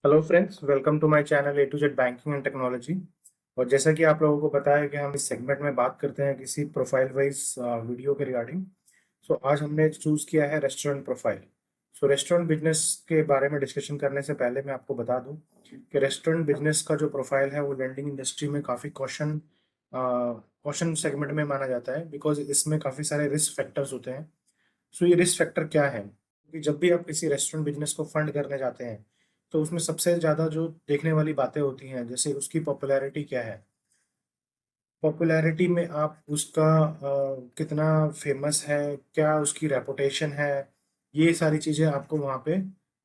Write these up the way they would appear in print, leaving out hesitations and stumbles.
Hello friends, welcome to my channel A to Z banking and technology. और जैसा कि आप लोगों को पता है कि हम इस सेगमेंट में बात करते हैं किसी प्रोफाइल वाइज वीडियो के रिगार्डिंग। सो आज हमने चूज किया है रेस्टोरेंट प्रोफाइल। सो रेस्टोरेंट बिजनेस के बारे में डिस्कशन करने से पहले मैं आपको बता दूं कि रेस्टोरेंट बिजनेस का जो प्रोफाइल है वो लेंडिंग इंडस्ट्री में काफ़ी क्वेश्चन सेगमेंट में माना जाता है, बिकॉज इसमें काफ़ी सारे रिस्क फैक्टर्स होते हैं। सो ये रिस्क फैक्टर क्या है कि जब भी आप किसी रेस्टोरेंट बिजनेस को फंड करने जाते हैं तो उसमें सबसे ज़्यादा जो देखने वाली बातें होती हैं, जैसे उसकी पॉपुलैरिटी क्या है। पॉपुलैरिटी में आप उसका कितना फेमस है, क्या उसकी रेपुटेशन है, ये सारी चीज़ें आपको वहाँ पे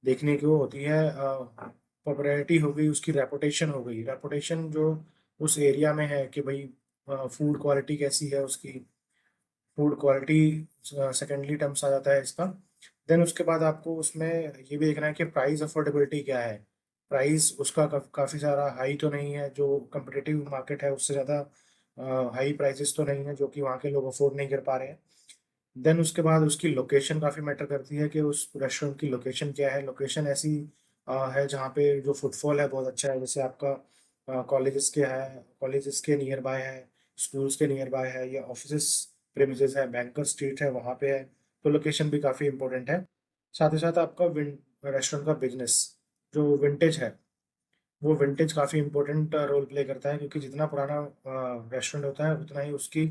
देखने को होती है। पॉपुलैरिटी हो गई, उसकी रेपुटेशन हो गई। रेपुटेशन जो उस एरिया में है कि भाई फूड क्वालिटी कैसी है, उसकी फूड क्वालिटी सेकेंडली टर्म्स आ जाता है इसका। देन उसके बाद आपको उसमें ये भी देखना है कि प्राइस अफोर्डेबिलिटी क्या है। प्राइस उसका काफ़ी सारा हाई तो नहीं है, जो कम्पिटिटिव मार्केट है उससे ज़्यादा हाई प्राइसेस तो नहीं है जो कि वहाँ के लोग अफोर्ड नहीं कर पा रहे हैं। देन उसके बाद उसकी लोकेशन काफ़ी मैटर करती है कि उस रेस्टोरेंट की लोकेशन क्या है। लोकेशन ऐसी है जहाँ पे जो फुटफॉल है बहुत अच्छा है, जैसे आपका कॉलेजेस के नियर बाय है, स्कूल्स के नियर बाय है, या ऑफिस प्रेमिसेस है, बैंकर स्ट्रीट है, वहाँ पे है। तो लोकेशन भी काफ़ी इंपॉर्टेंट है। साथ ही साथ आपका रेस्टोरेंट का बिजनेस जो विंटेज है, वो विंटेज काफ़ी इंपॉर्टेंट रोल प्ले करता है, क्योंकि जितना पुराना रेस्टोरेंट होता है उतना ही उसकी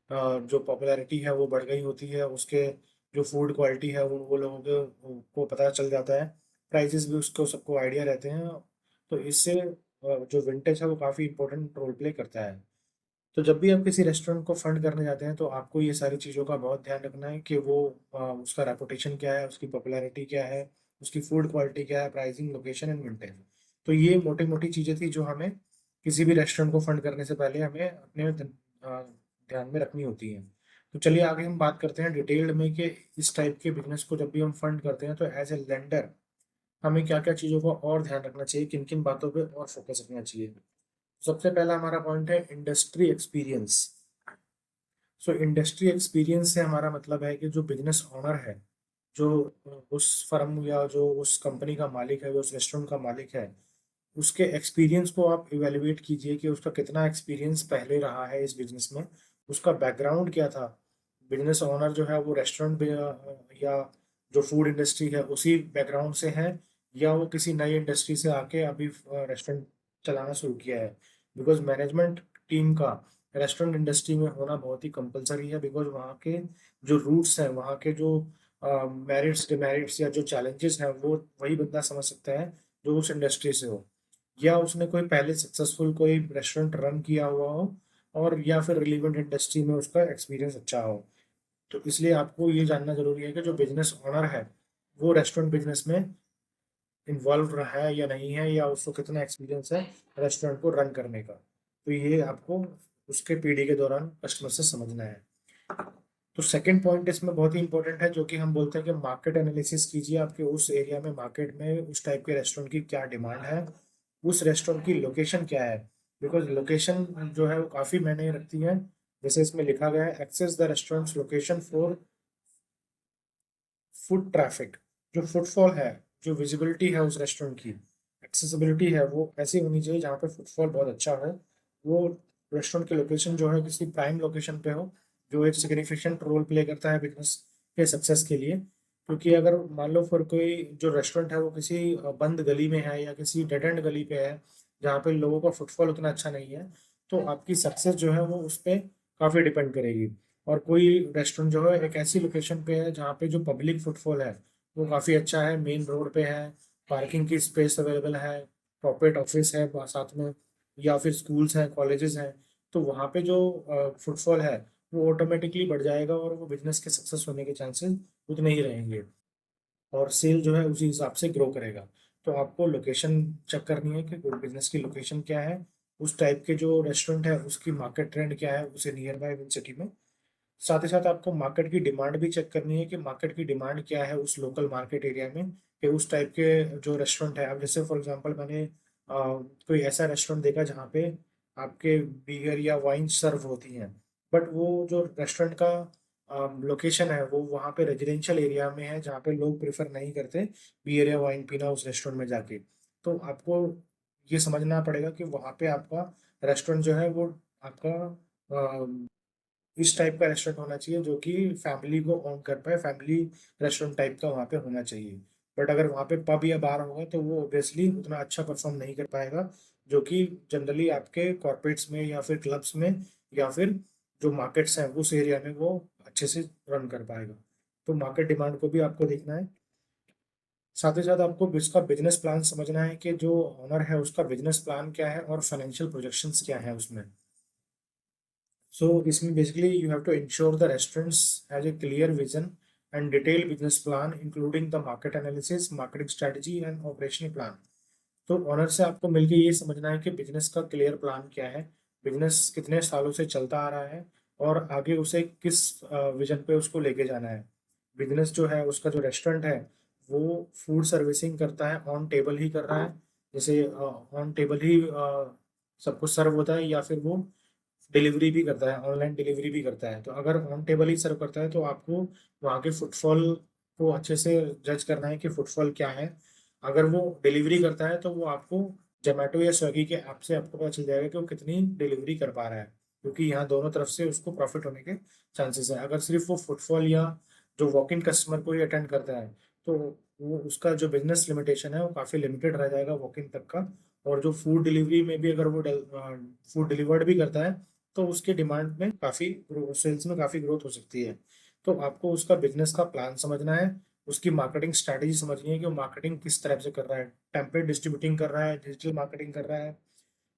जो पॉपुलैरिटी है वो बढ़ गई होती है। उसके जो फूड क्वालिटी है वो लोगों को पता चल जाता है। प्राइसेस भी उसको सबको आइडिया रहते हैं। तो इससे जो विंटेज है वो काफ़ी इंपॉर्टेंट रोल प्ले करता है। तो जब भी आप किसी रेस्टोरेंट को फंड करने जाते हैं तो आपको ये सारी चीज़ों का बहुत ध्यान रखना है कि वो उसका रेपुटेशन क्या है, उसकी पॉपुलैरिटी क्या है, उसकी फूड क्वालिटी क्या है, प्राइसिंग, लोकेशन एंड विंटेज। तो ये मोटी मोटी चीज़ें थी जो हमें किसी भी रेस्टोरेंट को फंड करने से पहले हमें अपने ध्यान में रखनी होती हैं। तो चलिए आगे हम बात करते हैं डिटेल्ड में कि इस टाइप के बिजनेस को जब भी हम फंड करते हैं तो एज ए लेंडर हमें क्या क्या चीज़ों का और ध्यान रखना चाहिए, किन किन बातों पे और फोकस रखना चाहिए। सबसे पहला हमारा पॉइंट है industry experience. So industry experience से हमारा मतलब है कि जो बिजनेस ओनर है, जो उस फर्म या जो उस कंपनी का मालिक है, जो उस रेस्टोरेंट का मालिक है, उसके एक्सपीरियंस को आप इवेल्युएट कीजिए कि उसका कितना एक्सपीरियंस पहले रहा है इस बिजनेस में, उसका बैकग्राउंड क्या था। बिजनेस ओनर जो है वो रेस्टोरेंट या जो फूड इंडस्ट्री है उसी बैकग्राउंड से है, या वो किसी नई इंडस्ट्री से आके अभी रेस्टोरेंट चलाना शुरू किया है। बिकॉज मैनेजमेंट टीम का रेस्टोरेंट इंडस्ट्री में होना बहुत ही कंपलसरी है, बिकॉज वहाँ के जो रूट्स हैं, वहाँ के जो मेरिट्स डिमेरिट्स या जो चैलेंजेस हैं वो वही बंदा समझ सकता है जो उस इंडस्ट्री से हो, या उसने कोई पहले सक्सेसफुल कोई रेस्टोरेंट रन किया हुआ हो, और या फिर रिलीवेंट इंडस्ट्री में उसका एक्सपीरियंस अच्छा हो। तो इसलिए आपको ये जानना जरूरी है कि जो बिजनेस ओनर है वो रेस्टोरेंट बिजनेस में इन्वॉल्व रहा है या नहीं है, या उसको कितना एक्सपीरियंस है रेस्टोरेंट को रन करने का। तो ये आपको उसके पीढ़ी के दौरान कस्टमर से समझना है। तो सेकंड पॉइंट इसमें बहुत ही इंपॉर्टेंट है, जो कि हम बोलते हैं कि मार्केट एनालिसिस कीजिए। आपके उस एरिया में मार्केट में उस टाइप के रेस्टोरेंट की क्या डिमांड है, उस रेस्टोरेंट की लोकेशन क्या है। बिकॉज लोकेशन जो है वो काफ़ी मायने रखती है। जैसे इसमें लिखा गया है, access the restaurants location for foot traffic. जो फुटफॉल है, जो विजिबिलिटी है उस रेस्टोरेंट की, एक्सेसिबिलिटी है, वो ऐसी होनी चाहिए जहाँ पे फुटफॉल बहुत अच्छा हो। वो रेस्टोरेंट की लोकेशन जो है किसी प्राइम लोकेशन पे हो, जो एक सिग्निफिकेंट रोल प्ले करता है बिजनेस के सक्सेस के लिए। क्योंकि अगर मान लो फिर कोई जो रेस्टोरेंट है वो किसी बंद गली में है या किसी डेड एंड गली पे है जहाँ पे लोगों का फुटफॉल उतना अच्छा नहीं है, तो आपकी सक्सेस जो है वो उस पर काफ़ी डिपेंड करेगी। और कोई रेस्टोरेंट जो है एक ऐसी लोकेशन पे है जहाँ पे जो पब्लिक फुटफॉल है वो काफ़ी अच्छा है, मेन रोड पे है, पार्किंग की स्पेस अवेलेबल है, कॉर्पोरेट ऑफिस है साथ में, या फिर स्कूल्स हैं, कॉलेजेस हैं, तो वहाँ पे जो फुटफॉल है वो ऑटोमेटिकली बढ़ जाएगा और वो बिजनेस के सक्सेस होने के चांसेस उतने ही रहेंगे, और सेल जो है उसी हिसाब से ग्रो करेगा। तो आपको लोकेशन चेक करनी है कि बिजनेस की लोकेशन क्या है, उस टाइप के जो रेस्टोरेंट है उसकी मार्केट ट्रेंड क्या है उसे नियर बाय सिटी में। साथ ही साथ आपको मार्केट की डिमांड भी चेक करनी है कि मार्केट की डिमांड क्या है उस लोकल मार्केट एरिया में, कि उस टाइप के जो रेस्टोरेंट है। अब जैसे फॉर एग्जांपल मैंने कोई ऐसा रेस्टोरेंट देखा जहाँ पे आपके बियर या वाइन सर्व होती हैं, बट वो जो रेस्टोरेंट का लोकेशन है वो वहाँ पे रेजिडेंशियल एरिया में है जहाँ पे लोग प्रेफर नहीं करते बियर या वाइन पीना उस रेस्टोरेंट में जाके। तो आपको ये समझना पड़ेगा कि वहाँ पे आपका रेस्टोरेंट जो है वो आपका इस टाइप का रेस्टोरेंट होना चाहिए जो कि फैमिली को ऑन कर पाए, फैमिली रेस्टोरेंट टाइप का वहाँ पे होना चाहिए। बट अगर वहाँ पे पब या बार होगा तो वो ऑब्वियसली उतना अच्छा परफॉर्म नहीं कर पाएगा, जो कि जनरली आपके कॉर्पोरेट्स में या फिर क्लब्स में या फिर जो मार्केट्स हैं उस एरिया में वो अच्छे से रन कर पाएगा। तो मार्केट डिमांड को भी आपको देखना है। साथ ही साथ आपको इसका बिजनेस प्लान समझना है कि जो ओनर है उसका बिजनेस प्लान क्या है और फाइनेंशियल प्रोजेक्शंस क्या है उसमें। So इसमें basically you have to ensure the restaurants has a clear vision and detailed business plan including the market analysis, marketing strategy and operational plan. तो ओनर से आपको मिलके ये समझना है कि बिजनेस का क्लियर प्लान क्या है, बिजनेस कितने सालों से चलता आ रहा है और आगे उसे किस विजन पे उसको लेके जाना है। बिजनेस जो है उसका जो रेस्टोरेंट है वो फूड सर्विसिंग करता है, ऑन टेबल ही कर रहा है, जैसे ऑन टेबल ही सबको सर्व होता है, या फिर वो डिलीवरी भी करता है, ऑनलाइन डिलीवरी भी करता है। तो अगर ऑन टेबल ही सर्व करता है तो आपको वहाँ के फुटफॉल को अच्छे से जज करना है कि फुटफॉल क्या है। अगर वो डिलीवरी करता है तो वो आपको जोमेटो या स्विगी के ऐप से आपको पता चल जाएगा कि वो कितनी डिलीवरी कर पा रहा है, क्योंकि यहाँ दोनों तरफ से उसको प्रॉफिट होने के चांसेस है। अगर सिर्फ वो फुटफॉल या जो वॉक इन कस्टमर को ही अटेंड करता है तो वो उसका जो बिजनेस लिमिटेशन है वो काफ़ी लिमिटेड रह जाएगा वॉक इन तक का। और जो फूड डिलीवरी में भी अगर वो फूड डिलीवर्ड भी करता है तो उसके डिमांड में काफ़ी सेल्स में काफ़ी ग्रोथ हो सकती है। तो आपको उसका बिजनेस का प्लान समझना है, उसकी मार्केटिंग स्ट्रैटेजी समझनी है कि वो मार्केटिंग किस तरह से कर रहा है, टेम्पलेट डिस्ट्रीब्यूटिंग कर रहा है, डिजिटल मार्केटिंग कर रहा है,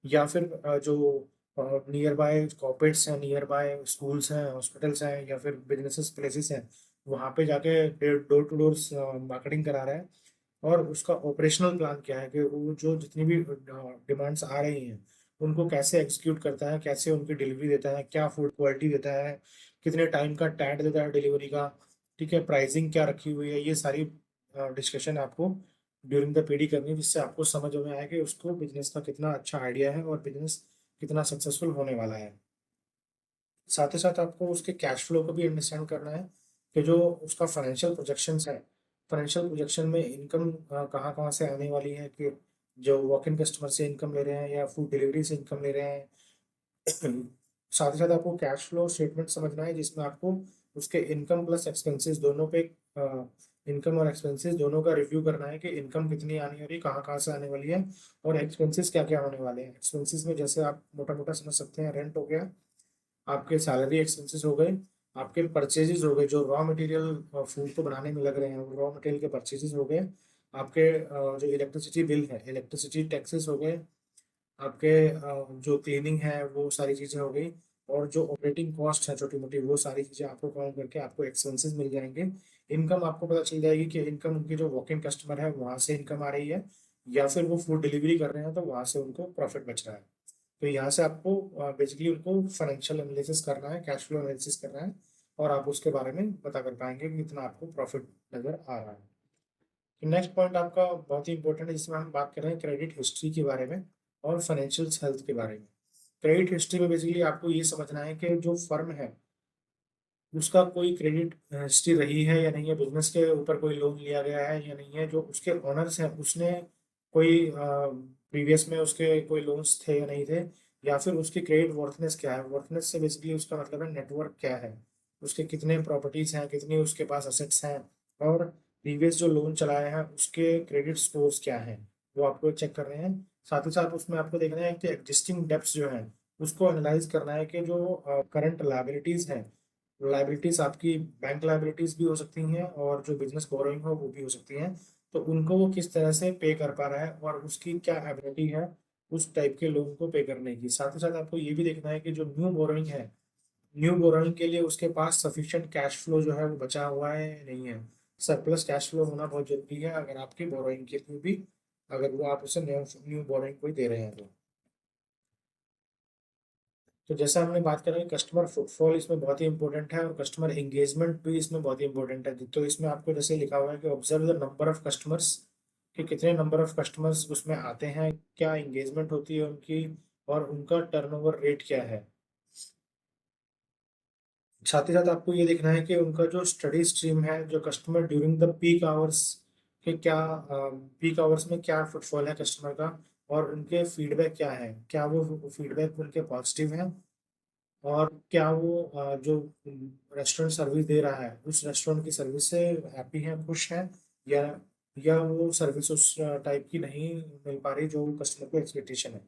या फिर जो नियर बाय कॉर्पोरेट्स हैं, नियर बाय स्कूल्स हैं, हॉस्पिटल्स हैं या फिर बिजनेसेस प्लेसेस हैं, वहाँ पे जाके डोर टू डोर मार्केटिंग करा रहा है। और उसका ऑपरेशनल प्लान क्या है कि वो जो जितनी भी डिमांड्स आ रही हैं उनको कैसे एग्जीक्यूट करता है, कैसे उनकी डिलीवरी देता है, क्या फूड क्वालिटी देता है, कितने टाइम का टैग देता है डिलीवरी का, ठीक है, प्राइसिंग क्या रखी हुई है, ये सारी डिस्कशन आपको ड्यूरिंग द पीडी करनी है, जिससे आपको समझ में आए कि उसको बिजनेस का कितना अच्छा आइडिया है और बिजनेस कितना सक्सेसफुल होने वाला है। साथ ही साथ आपको उसके कैश फ्लो को भी अंडरस्टैंड करना है कि जो उसका फाइनेंशियल प्रोजेक्शंस है, फाइनेंशियल प्रोजेक्शन में इनकम कहाँ कहाँ से आने वाली है, कि जो वॉक इन कस्टमर से इनकम ले रहे हैं या फूड डिलीवरी से इनकम ले रहे हैं। साथ ही साथ आपको कैश फ्लो स्टेटमेंट समझना है जिसमें आपको उसके इनकम प्लस एक्सपेंसेस दोनों पे, इनकम और एक्सपेंसेस दोनों का रिव्यू करना है कि इनकम कितनी आने वाली है, कहाँ कहाँ से आने वाली है, और एक्सपेंसेस क्या क्या होने वाले हैं। एक्सपेंसेस में जैसे आप मोटा मोटा समझ सकते हैं, रेंट हो गया, आपके सैलरी एक्सपेंसेस हो गए, आपके परचेजेस हो गए जो रॉ मटेरियल फूड को बनाने में लग रहे हैं, वो रॉ मटेरियल के परचेजेस हो गए, आपके जो इलेक्ट्रिसिटी बिल है, इलेक्ट्रिसिटी टैक्सेस हो गए, आपके जो क्लीनिंग है वो सारी चीज़ें हो गई, और जो ऑपरेटिंग कॉस्ट है छोटी मोटी वो सारी चीज़ें आपको काउंट करके आपको एक्सपेंसेस मिल जाएंगे। इनकम आपको पता चल जाएगी कि इनकम उनकी जो वॉक इन कस्टमर है वहाँ से इनकम आ रही है, या फिर वो फूड डिलीवरी कर रहे हैं तो वहाँ से उनको प्रॉफिट बच रहा है। तो यहाँ से आपको बेसिकली उनको फाइनेंशियल एनालिसिस करना है, कैश फ्लो एनालिसिस करना है, और आप उसके बारे में पता कर पाएंगे कि कितना आपको प्रॉफिट नजर आ रहा है। नेक्स्ट पॉइंट आपका बहुत ही इंपॉर्टेंट है जिसमें हम बात कर रहे हैं क्रेडिट हिस्ट्री के बारे में और फाइनेंशियल हेल्थ के बारे में। क्रेडिट हिस्ट्री में बेसिकली आपको ये समझना है कि जो फर्म है उसका कोई क्रेडिट हिस्ट्री रही है या नहीं है, बिजनेस के ऊपर कोई लोन लिया गया है या नहीं है, जो उसके ओनर्स हैं उसने कोई प्रीवियस में उसके कोई लोन्स थे या नहीं थे, या फिर उसकी क्रेडिट वर्थनेस क्या है। वर्थनेस से बेसिकली उसका मतलब है नेटवर्क क्या है, उसके कितने प्रॉपर्टीज हैं, कितनी उसके पास असेट्स हैं, और प्रीवियस जो लोन चलाए हैं उसके क्रेडिट स्कोर्स क्या हैं, वो आपको चेक कर रहे हैं। साथ ही साथ उसमें आपको देखना है कि एग्जिस्टिंग डेब्ट्स जो हैं उसको एनालाइज करना है कि जो करंट लाइबिलिटीज हैं, लाइबिलिटीज आपकी बैंक लाइबिलिटीज भी हो सकती हैं और जो बिजनेस बोरोइंग हो वो भी हो सकती हैं, तो उनको वो किस तरह से पे कर पा रहा है और उसकी क्या एबिलिटी है उस टाइप के लोन को पे करने की। साथ ही साथ आपको ये भी देखना है कि जो न्यू बोरोइंग है, न्यू बोरोइंग के लिए उसके पास सफिशिएंट कैश फ्लो जो है वो बचा हुआ है या नहीं है। सरप्लस कैश फ्लो होना बहुत जरूरी है अगर आपकी बोरोइंग के लिए भी, अगर वो आप उसे न्यू बोरोइंग कोई दे रहे हैं तो जैसा हमने बात करें कस्टमर फुटफॉल इसमें बहुत ही इंपॉर्टेंट है और कस्टमर एंगेजमेंट भी इसमें बहुत ही इंपॉर्टेंट है। तो इसमें आपको जैसे लिखा हुआ है कि observe the number of customers, कि कितने नंबर ऑफ कस्टमर्स उसमें आते हैं, क्या एंगेजमेंट होती है उनकी, और उनका टर्नओवर रेट क्या है। साथ ही साथ आपको ये देखना है कि उनका जो स्टडी स्ट्रीम है, जो customer during the peak hours कि क्या पीक आवर्स में क्या फुटफॉल है कस्टमर का, और उनके फीडबैक क्या है, क्या वो फीडबैक उनके पॉजिटिव हैं, और क्या वो जो रेस्टोरेंट सर्विस दे रहा है उस रेस्टोरेंट की सर्विस से हैप्पी हैं, खुश हैं, या वो सर्विस उस टाइप की नहीं मिल पा रही जो कस्टमर को एक्सपेक्टेशन है।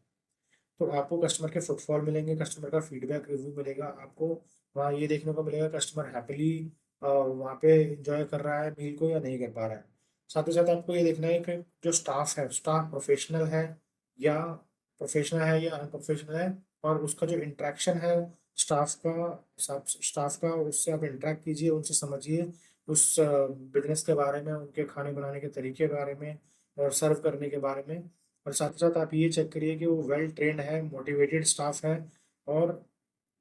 तो आपको कस्टमर के फुटफॉल मिलेंगे, कस्टमर का फीडबैक रिव्यू मिलेगा आपको। वहाँ ये देखने को मिलेगा कस्टमर हैप्पीली वहाँ पे इंजॉय कर रहा है मील को या नहीं कर पा रहा है। साथ ही साथ आपको ये देखना है कि जो स्टाफ है, स्टाफ प्रोफेशनल है या अनप्रोफेशनल है, और उसका जो इंटरेक्शन है स्टाफ का उससे आप इंटरेक्ट कीजिए, उनसे समझिए उस बिजनेस के बारे में, उनके खाने बनाने के तरीके के बारे में और सर्व करने के बारे में। और साथ ही साथ आप ये चेक करिए कि वो वेल ट्रेन्ड है, मोटिवेटेड स्टाफ है, और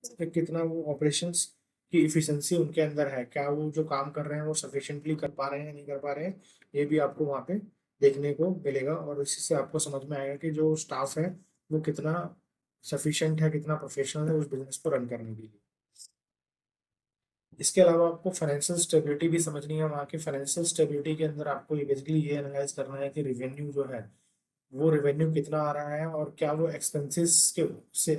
कितना वो ऑपरेशंस की इफिशिएंसी उनके अंदर है, क्या वो जो काम कर रहे हैं वो सफिशिएंटली कर पा रहे हैं नहीं कर पा रहे हैं। ये भी आपको वहाँ पे देखने को मिलेगा, और इसी से आपको समझ में आएगा कि जो स्टाफ है वो कितना सफिशिएंट है, कितना प्रोफेशनल है उस बिजनेस को रन करने के लिए। इसके अलावा आपको फाइनेंशियल स्टेबिलिटी भी समझनी है। वहाँ की फाइनेंशियल स्टेबिलिटी के अंदर आपको ये बेसिकली ये एनालाइज करना है कि रिवेन्यू जो है वो रेवेन्यू कितना आ रहा है, और क्या वो एक्सपेंसेस के से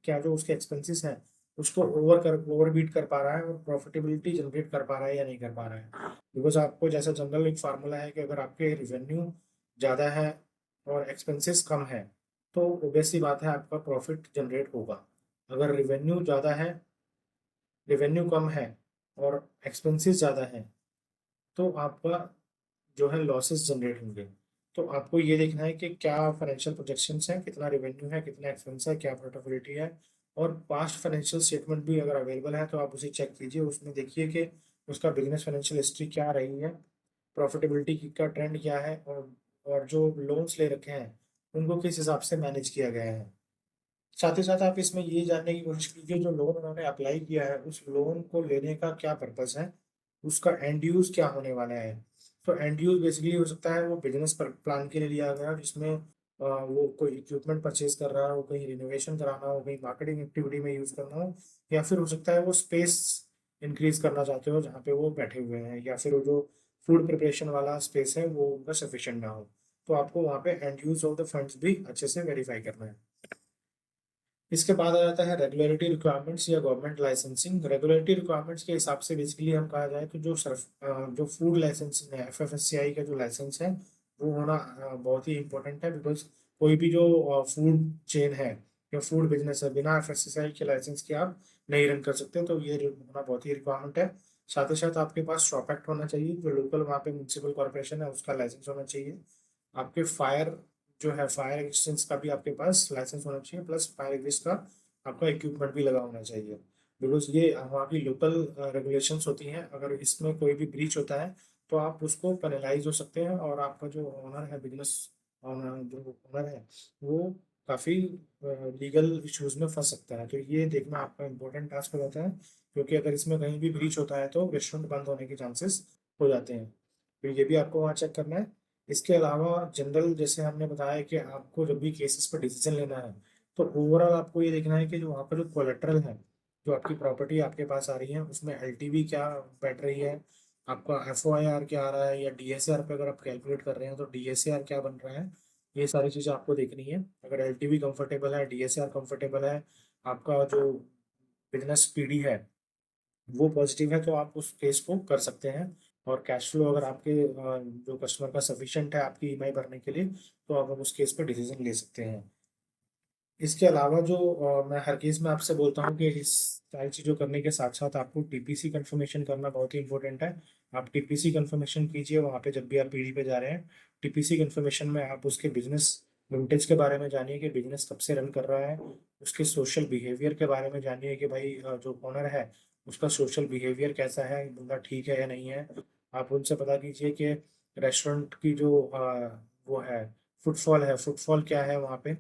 क्या जो उसके एक्सपेंसेस हैं उसको ओवरबीट कर पा रहा है, और प्रॉफिटेबिलिटी जनरेट कर पा रहा है या नहीं कर पा रहा है। बिकॉज आपको जैसा जनरल एक फार्मूला है कि अगर आपके रेवेन्यू ज़्यादा है और एक्सपेंसेस कम है तो ऑब्वियस सी बात है आपका प्रॉफिट जनरेट होगा। अगर रेवेन्यू कम है और एक्सपेंसेस ज़्यादा है तो आपका जो है लॉसेस जनरेट होंगे। तो आपको ये देखना है कि क्या फाइनेंशियल प्रोजेक्शंस हैं, कितना रेवेन्यू है, कितना एक्सपेंस है, क्या प्रॉफिटेबिलिटी है, और पास्ट फाइनेंशियल स्टेटमेंट भी अगर अवेलेबल है तो आप उसे चेक कीजिए। उसमें देखिए कि उसका बिजनेस फाइनेंशियल हिस्ट्री क्या रही है, प्रॉफिटेबिलिटी का ट्रेंड क्या है, और जो लोन्स ले रखे हैं उनको किस हिसाब से मैनेज किया गया है। साथ ही साथ आप इसमें ये जानने की कोशिश कीजिए जो लोन उन्होंने अप्लाई किया है उस लोन को लेने का क्या पर्पस है, उसका एंड यूज क्या होने वाला है। तो एंड यूज बेसिकली हो सकता है वो बिजनेस पर प्लान के लिए लिया गया जिसमें वो कोई इक्विपमेंट परचेज कर रहा हो, कहीं रिनोवेशन कराना हो, कहीं मार्केटिंग एक्टिविटी में यूज करना हो, या फिर हो सकता है वो स्पेस इंक्रीज करना चाहते हो जहाँ पे वो बैठे हुए हैं, या फिर वो जो फूड प्रिपरेशन वाला स्पेस है वो उनका सफिशिएंट ना हो। तो आपको वहाँ पे and use of the funds भी अच्छे से वेरीफाई करना है। इसके बाद आ जाता है रेगुलेटरी रिक्वायरमेंट्स या गवर्नमेंट लाइसेंसिंग। रेगुलेटरी रिक्वायरमेंट्स के हिसाब से बेसिकली हम कहा जाए तो जो फूड लाइसेंसिंग है, एफएफएससीआई का जो लाइसेंस है वो होना बहुत ही इंपॉर्टेंट है। बिकॉज कोई भी जो फूड चेन है या फूड बिजनेस है बिना एफएससीआई के लाइसेंस के आप नहीं रन कर सकते, तो ये होना बहुत ही रिक्वायरमेंट है। साथ ही साथ आपके पास शॉप एक्ट होना चाहिए, जो लोकल वहाँ पे म्यूनसिपल कॉर्पोरेशन है उसका लाइसेंस होना चाहिए। आपके फायर जो है फायर एक्सटेंस का भी आपके पास लाइसेंस होना चाहिए, प्लस फायर एग्जिस्ट का आपका इक्विपमेंट भी लगा होना चाहिए। बिकॉज ये वहाँ की लोकल रेगुलेशंस होती हैं, अगर इसमें कोई भी ब्रीच होता है तो आप उसको पेनलाइज हो सकते हैं, और आपका जो ओनर है बिजनेस ओनर जो ओनर है वो काफ़ी लीगल इश्यूज में फंस सकता है। तो ये देखना आपका इम्पोर्टेंट टास्क हो जाता है, क्योंकि अगर इसमें कहीं भी ब्रीच होता है तो रेस्टोरेंट बंद होने के चांसेस हो जाते हैं। तो ये भी आपको वहाँ चेक करना है। इसके अलावा जनरल जैसे हमने बताया कि आपको जब भी केसेस पर डिसीजन लेना है तो ओवरऑल आपको ये देखना है कि जो वहाँ पर जो कोलेट्रल है, जो आपकी प्रॉपर्टी आपके पास आ रही है उसमें एलटीवी क्या बैठ रही है, आपका एफओआईआर क्या आ रहा है, या डीएसआर पे अगर आप कैलकुलेट कर रहे हैं तो डीएसआर क्या बन रहा है। ये सारी चीज़ें आपको देखनी है। अगर एलटीवी कंफर्टेबल है, डीएसआर कंफर्टेबल है, आपका जो बिजनेस पीडी है वो पॉजिटिव है, तो आप उस केस को कर सकते हैं। और कैश फ्लो अगर आपके जो कस्टमर का सफिशिएंट है आपकी ईएमआई भरने के लिए तो आप उस केस पर डिसीजन ले सकते हैं। इसके अलावा जो मैं हर केस में आपसे बोलता हूँ कि इस सारी चीज़ों करने के साथ साथ आपको टीपीसी कंफर्मेशन करना बहुत ही इंपॉर्टेंट है। आप टीपीसी कंफर्मेशन कीजिए वहाँ पे जब भी आप पीढ़ी पे जा रहे हैं। टीपीसी कंफर्मेशन में आप उसके बिजनेस विंटेज के बारे में जानिए कि बिजनेस कब से रन कर रहा है, उसके सोशल बिहेवियर के बारे में जानिए कि भाई जो ओनर है उसका सोशल बिहेवियर कैसा है, बंदा ठीक है या नहीं है। आप उनसे पता कीजिए कि रेस्टोरेंट की जो वो है फुटफॉल क्या है वहाँ पे,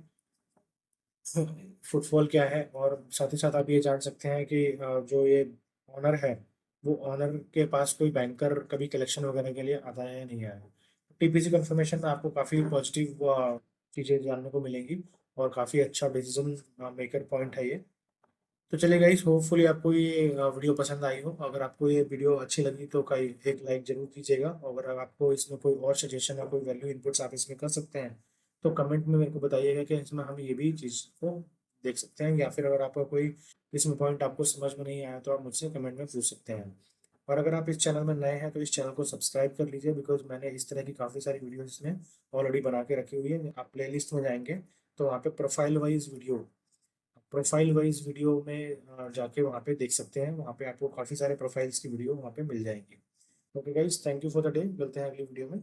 फुटफॉल क्या है। और साथ ही साथ आप ये जान सकते हैं कि जो ये ऑनर है वो ऑनर के पास कोई बैंकर कभी कलेक्शन वगैरह के लिए आता है या नहीं आया। टीपीसी कंफर्मेशन में आपको काफ़ी पॉजिटिव चीज़ें जानने को मिलेंगी, और काफ़ी अच्छा डिसीजन मेकर पॉइंट है ये। तो चलिए गाइस, होपफुली आपको ये वीडियो पसंद आई हो। अगर आपको ये वीडियो अच्छी लगी तो कई एक लाइक जरूर कीजिएगा। और अगर आपको इसमें कोई और सजेशन या कोई वैल्यू इनपुट्स आप इसमें कर सकते हैं तो कमेंट में मेरे को बताइएगा कि इसमें हम ये भी चीज़ को देख सकते हैं। या फिर अगर आपका कोई इसमें पॉइंट आपको समझ में नहीं आया तो आप मुझसे कमेंट में पूछ सकते हैं। और अगर आप इस चैनल में नए हैं तो इस चैनल को सब्सक्राइब कर लीजिए, बिकॉज मैंने इस तरह की काफ़ी सारी वीडियोज इसमें ऑलरेडी बना के रखी हुई है। आप प्लेलिस्ट में जाएंगे तो वहाँ पे प्रोफाइल वाइज वीडियो में जाके वहाँ पे देख सकते हैं। वहाँ पे आपको काफ़ी सारे प्रोफाइल्स की वीडियो वहाँ पे मिल जाएंगी। Okay guys, thank you for the day. मिलते हैं अगली वीडियो में।